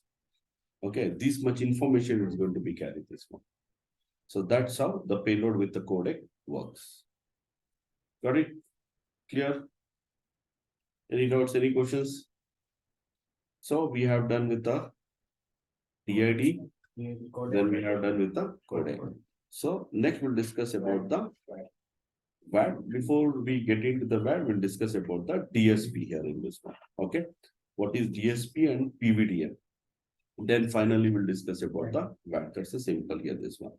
Okay, this much information is going to be carried this one. So that's how the payload with the codec works. Got it? Clear? Any doubts, any questions? So we have done with the DID, then we have done with the codec. So next we'll discuss about the WAD. Before we get into the WAD, we'll discuss about the DSP here in this one. Okay, what is DSP and PVDM? Then finally we'll discuss about the WAD. That's the simple here, this one.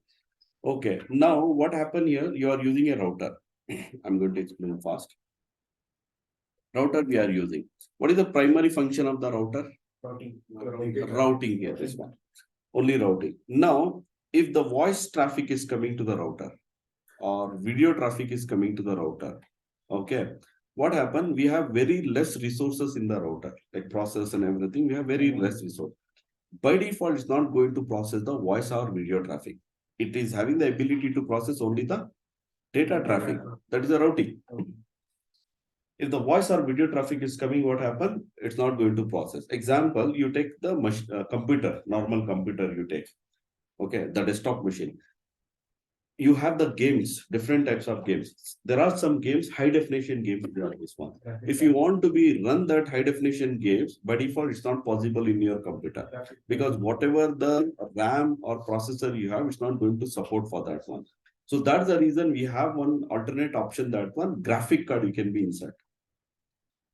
Okay, now what happened here? You are using a router. I'm going to explain fast. Router we are using. What is the primary function of the router? Routing here, this one. Only routing. Now, if the voice traffic is coming to the router or video traffic is coming to the router, okay, what happened? We have very less resources in the router, like process and everything. We have very less resource. By default, it's not going to process the voice or video traffic. It is having the ability to process only the data traffic. That is the routing. If the voice or video traffic is coming, what happens? It's not going to process. Example, you take the computer, normal computer you take. Okay, the desktop machine. You have the games, different types of games. There are some games, high definition games. This one. If you want to be run that high definition games, by default, it's not possible in your computer because whatever the RAM or processor you have, it's not going to support for that one. So that's the reason we have one alternate option, that one graphic card you can be insert.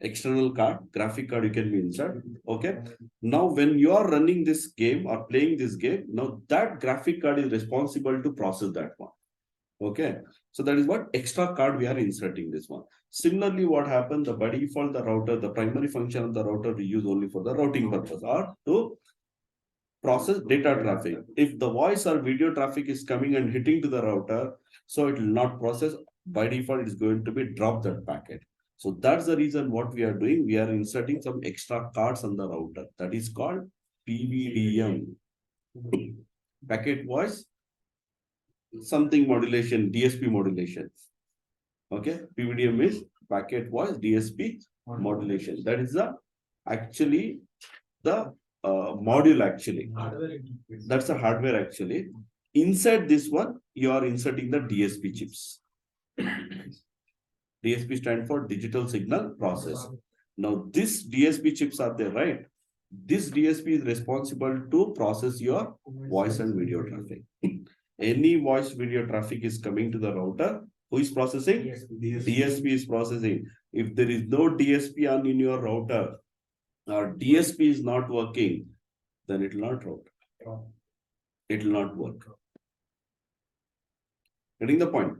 External card, graphic card you can be insert. Okay. Now, when you are running this game or playing this game, now that graphic card is responsible to process that one. Okay. So that is what extra card we are inserting this one. Similarly, what happened? By default, the router, the primary function of the router we use only for the routing purpose or to process data traffic. If the voice or video traffic is coming and hitting to the router, so it will not process. By default, it is going to be drop that packet. So that's the reason what we are doing. We are inserting some extra cards on the router. That is called PVDM. Packet voice something modulation, DSP modulation. Okay, PVDM is packet voice DSP modulation. That is the actually the module actually. That's the hardware actually. Inside this one, you are inserting the DSP chips. DSP stand for digital signal process. Now this DSP chips are there, right? This DSP is responsible to process your voice and video traffic. Any voice video traffic is coming to the router. Who is processing? DSP is processing. If there is no DSP on in your router or DSP is not working, then it will not route. It will not work. Getting the point?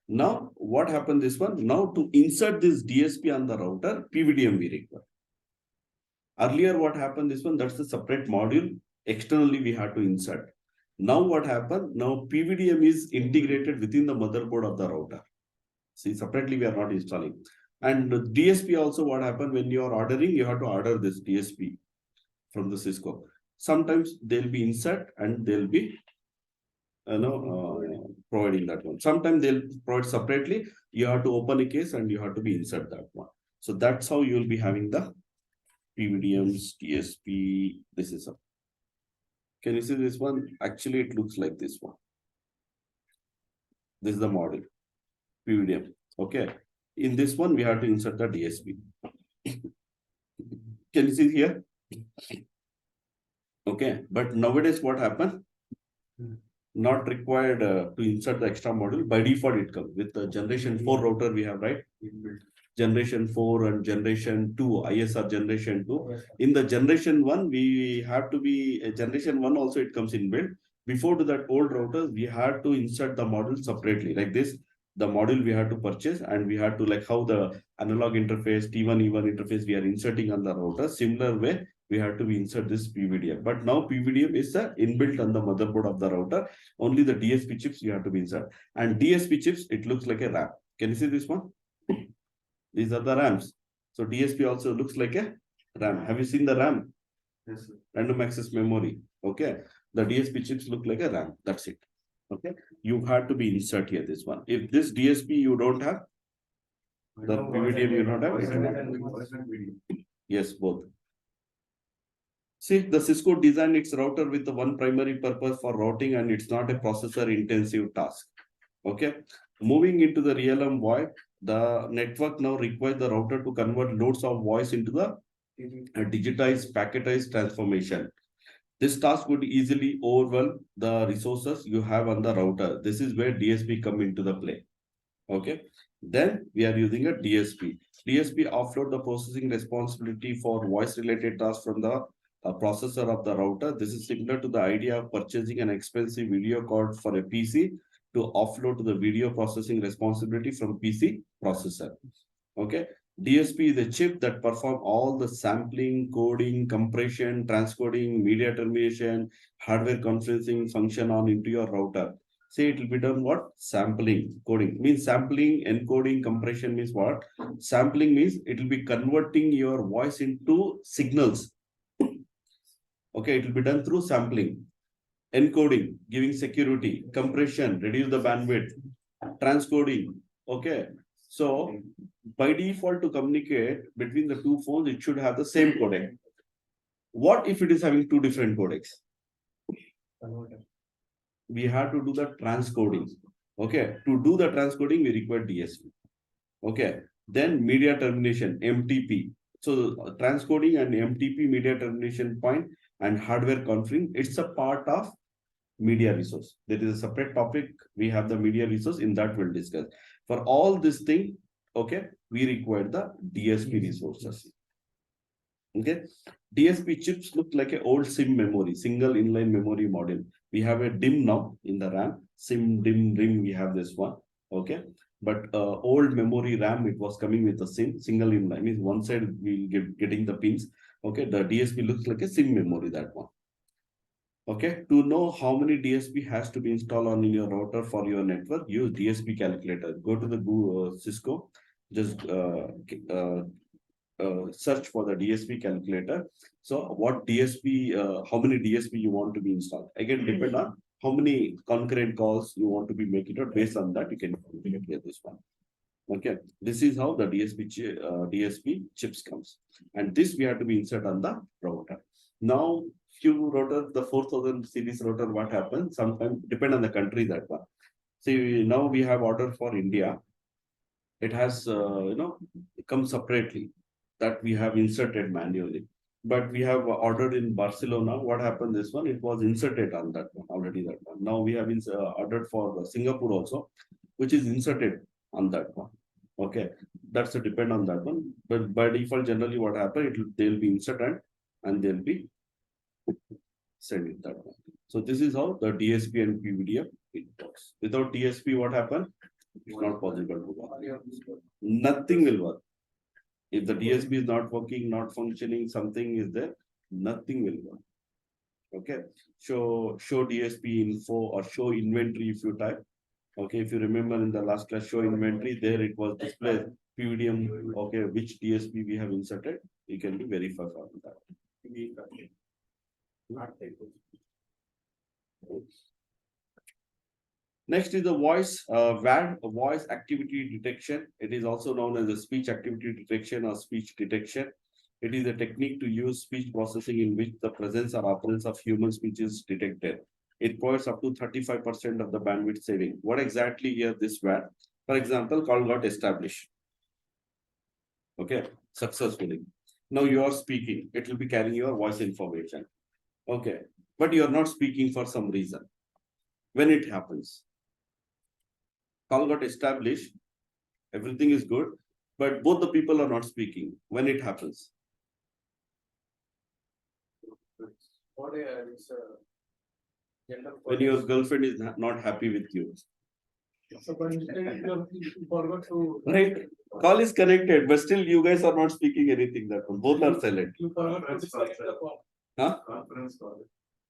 Now, what happened this one? Now to insert this DSP on the router, PVDM we require. Earlier, what happened this one? That's the separate module. Externally, we had to insert. Now what happened? Now PVDM is integrated within the motherboard of the router. See, separately we are not installing. And DSP also, what happened when you are ordering, you have to order this DSP from the Cisco. Sometimes they'll be insert and they'll be providing that one. Sometimes they'll provide separately. You have to open a case and you have to be insert that one. So that's how you will be having the PVDMs, DSP. This is a. Can you see this one? Actually, it looks like this one. This is the model, PVDM. Okay. In this one, we have to insert the DSP. Can you see here? Okay. But nowadays, what happened? Not required to insert the extra module. By default, it comes with the generation 4 router we have, right? Generation 4 and generation 2, ISR generation 2. In the generation 1, we have to be generation 1 also it comes in build. Before to that old routers, we had to insert the module separately like this. The module we had to purchase and we had to like how the analog interface, T1, E1 interface we are inserting on the router. Similar way, we have to insert this PVDM. But now PVDM is inbuilt on the motherboard of the router. Only the DSP chips you have to be insert. And DSP chips, it looks like a RAM. Can you see this one? These are the RAMs. So DSP also looks like a RAM. Have you seen the RAM? Yes, sir. Random access memory. Okay. The DSP chips look like a RAM. That's it. Okay. You have to be insert here this one. If this DSP you don't have, the PVDM you don't have, it will not. Yes, both. See, the Cisco designed its router with the one primary purpose for routing, and it's not a processor intensive task. Okay. Moving into the realm void, the network now requires the router to convert loads of voice into the digitized, packetized transformation. This task would easily overwhelm the resources you have on the router. This is where DSP come into the play. Okay. Then we are using a DSP. DSP offload the processing responsibility for voice related tasks from the processor of the router. This is similar to the idea of purchasing an expensive video card for a PC to offload to the video processing responsibility from PC processor. Okay. DSP is a chip that performs all the sampling, coding, compression, transcoding, media termination, hardware conferencing function on into your router. Say it will be done what? Sampling, coding. Means sampling, encoding, compression means what? Sampling means it will be converting your voice into signals. Okay, it will be done through sampling. Encoding, giving security, compression, reduce the bandwidth, transcoding. Okay. So by default to communicate between the two phones, it should have the same codec. What if it is having two different codecs? We have to do the transcoding. Okay. To do the transcoding, we require DSP. Okay. Then media termination, MTP. So transcoding and MTP media termination point and hardware config, it's a part of media resource. There is a separate topic. We have the media resource in that we'll discuss. For all this thing, okay, we require the DSP resources. Okay, DSP chips look like an old SIM memory, single inline memory model. We have a DIMM now in the RAM, SIM, DIMM, RIM, we have this one. Okay, but old memory RAM, it was coming with a SIM, single inline, means one side we'll getting the pins. Okay, the DSP looks like a SIM memory, that one. Okay, to know how many DSP has to be installed on your router for your network, use DSP calculator. Go to the Google, Cisco, just search for the DSP calculator. So what DSP, how many DSP you want to be installed? Again, depend on how many concurrent calls you want to be making it. Based on that, you can get this one. Okay, this is how the DSP chips comes. And this we have to be insert on the router. Now, few router, the 4000 series router, what happens? Sometimes depend on the country that one. See, now we have order for India. It has, it comes separately. that we have inserted manually. But we have ordered in Barcelona. What happened this one? It was inserted on that one already. That one. Now we have ordered for Singapore also, which is inserted on that one. Okay, that's a depend on that one. But by default, generally what happened, they'll be inserted and they'll be sending that one. So this is how the DSP and PVDF it works. Without DSP, what happened? It's not possible to work. Nothing will work. If the DSP is not working, not functioning, something is there, nothing will work. Okay. Show DSP info or show inventory if you type. Okay, if you remember in the last class, show inventory, there it was displayed PVDM, okay, which DSP we have inserted. You can be verify for that. Next is the voice VAD, voice activity detection. It is also known as the speech activity detection or speech detection. It is a technique to use speech processing in which the presence or absence of human speech is detected. It provides up to 35% of the bandwidth saving. What exactly here this VAD? For example, call got established. Okay, successfully. Now you are speaking. It will be carrying your voice information. Okay, but you are not speaking for some reason. When it happens, call got established, everything is good, but both the people are not speaking. When it happens, when your girlfriend is not happy with you, right? Call is connected, but still you guys are not speaking anything. That one, both are silent. Huh?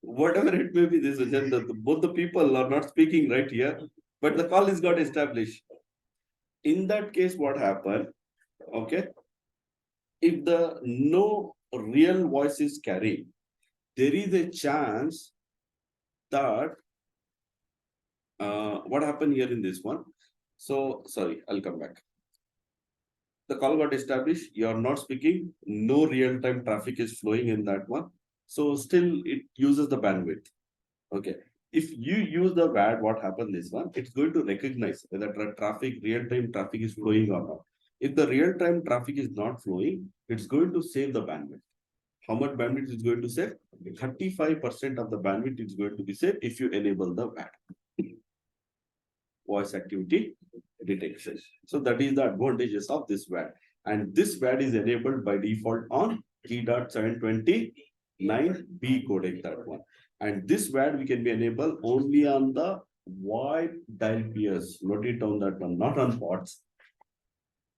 Whatever it may be, this agenda, both the people are not speaking right here, but the call is got established. In that case, what happened? Okay, if the no real voice is carried, there is a chance that what happened here in this one? So sorry, I'll come back. The call got established, you are not speaking, no real-time traffic is flowing in that one. So still it uses the bandwidth. Okay. If you use the VAD, what happened this one? It's going to recognize whether real-time traffic is flowing or not. If the real-time traffic is not flowing, it's going to save the bandwidth. How much bandwidth is going to save? 35% of the bandwidth is going to be saved if you enable the VAD. Voice activity detection. So that is the advantages of this VAD. And this VAD is enabled by default on T.729B codec, that one. And this VAD we can be enabled only on the wide dial peers. Note it down, that one, not on pods.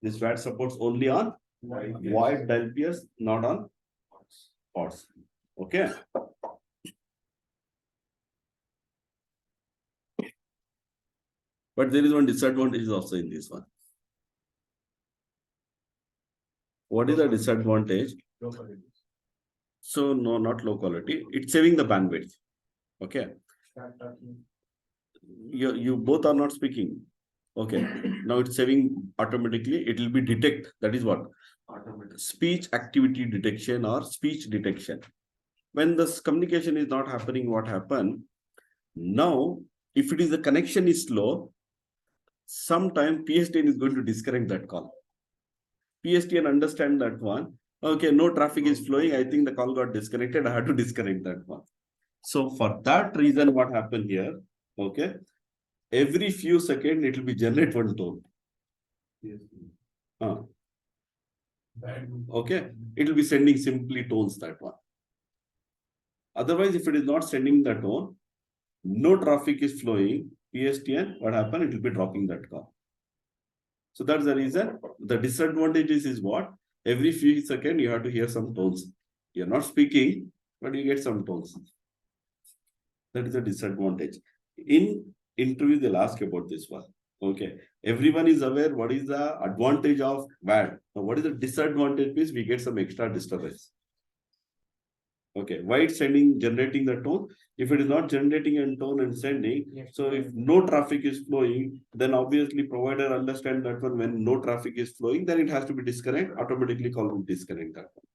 This VAD supports only on wide dial peers, not on pods. Okay. But there is one disadvantage also in this one. What is the disadvantage? So no, not low quality. It's saving the bandwidth. Okay. You both are not speaking. Okay. Now it's saving automatically. It will be detect. That is what? Speech activity detection or speech detection. When this communication is not happening, what happened? Now, if it is the connection is slow, sometime PSTN is going to disconnect that call. PSTN understand that one. Okay, no traffic is flowing. I think the call got disconnected. I had to disconnect that one. So for that reason, what happened here? Okay, every few seconds it will be generate one tone. Okay, it will be sending simply tones, that one. Otherwise, if it is not sending the tone, no traffic is flowing, PSTN, what happened? It will be dropping that call. So that's the reason. The disadvantages is what? Every few seconds you have to hear some tones. You're not speaking, but you get some tones. That is a disadvantage. In interview, they'll ask about this one. Okay. Everyone is aware what is the advantage of VAD. Now, what is the disadvantage is we get some extra disturbance. Okay, why it's generating the tone? If it is not generating a tone and sending, so if no traffic is flowing, then obviously provider understand that one. When no traffic is flowing, then it has to be disconnect, automatically call will disconnect that one.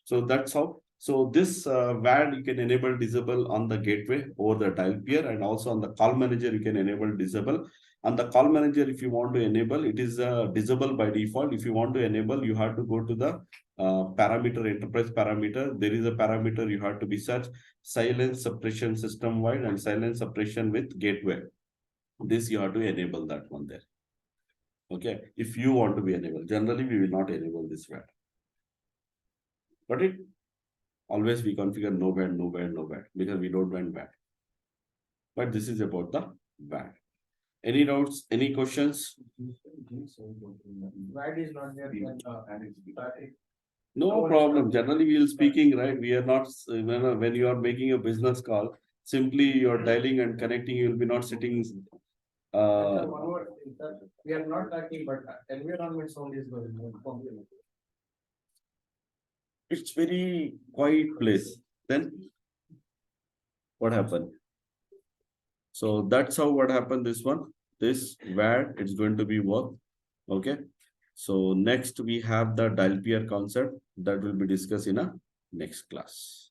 So that's how So this WAD you can enable disable on the gateway over the dial peer, and also on the call manager you can enable disable. On the call manager, if you want to enable, it is disable by default. If you want to enable, you have to go to the parameter, enterprise parameter. There is a parameter you have to be such silence suppression system wide and silence suppression with gateway. This you have to enable that one there. Okay, if you want to be enabled, generally we will not enable this WAD. But it always we configure no WAD, no WAD, no WAD, because we don't want WAD. But this is about the WAD. Any doubts? Any questions? WAD is not there. No problem. Generally, we will speaking, right? We are not, when you are making a business call, simply you're dialing and connecting, you will be not sitting. One more thing, sir. We are not talking, but environment sound is going on. It's very quiet place. Then what happened? So that's how what happened this one. This WAD, it's going to be work. Okay. So next we have the dial peer concept that will be discussed in a next class.